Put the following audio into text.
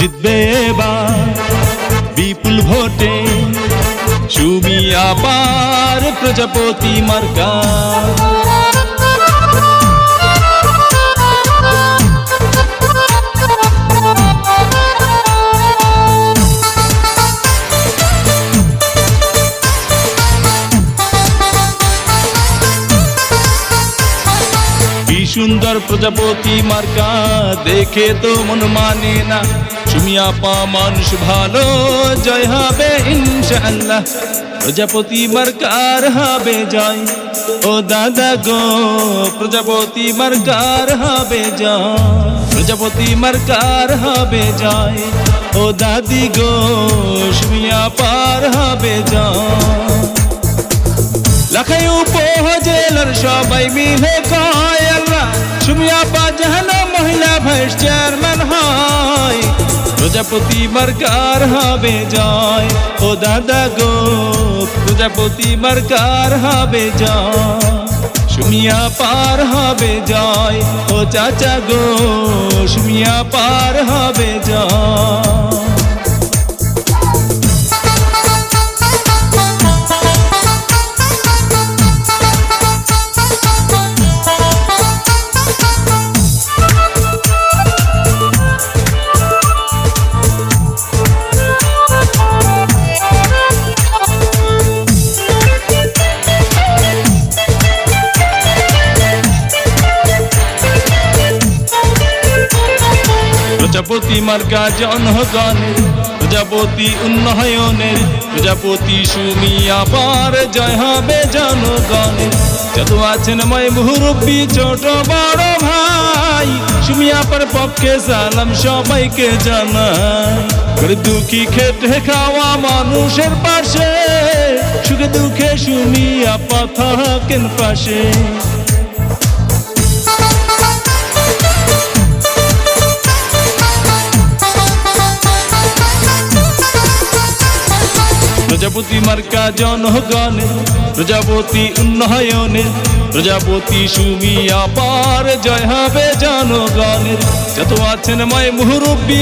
জিতবে এবার বিপুল ভোটে সুমি আপার প্রজাপতি মার্কা। কি সুন্দর প্রজাপতি মার্কা, দেখে তো মন মানে না। সুমি আপা মানুষ ভালো, জয় হবে ইনশাআল্লাহ। প্রজাপতি মার্কার হবে জয়, ও দাদা গো প্রজাপতি মার্কার হবে জয়। প্রজাপতি মার্কার হবে জয়, ও দাদি গো সুমি আপার হবে জয়। লাখাই উপজেলার সবাই মিলে কয় আল্লাহ সুমি আপা যেন মহিলা ভাইস চেয়ারম্যান হয়। প্রজাপতি মার্কার হবে জয়, ও দাদা গো প্রজাপতি মার্কার হবে জয়। সুমি আপার হবে জয়, ও চাচা গো সুমি আপার হবে জয়। প্রজাপতি মার্কা জনগণের, প্রজাপতি উন্নয়নের, প্রজাপতি সুমি আপার জয় হবে জনগণের। যত আছেন মই মুরব্বী ছোট বড় ভাই, সুমি আপার পক্ষে সালাম সবাইকে জানাই। দুঃখী খেটে খাওয়া মানুষের পাশে, সুখে দুঃখে সুমি আপা থাকেন পাশে। প্রজাপতি মার্কা জনগণের, প্রজাপতি উন্নয়নের, প্রজাপতি সুমি আপার জয় হবে জনগণের। যত আছেন মই মুরব্বী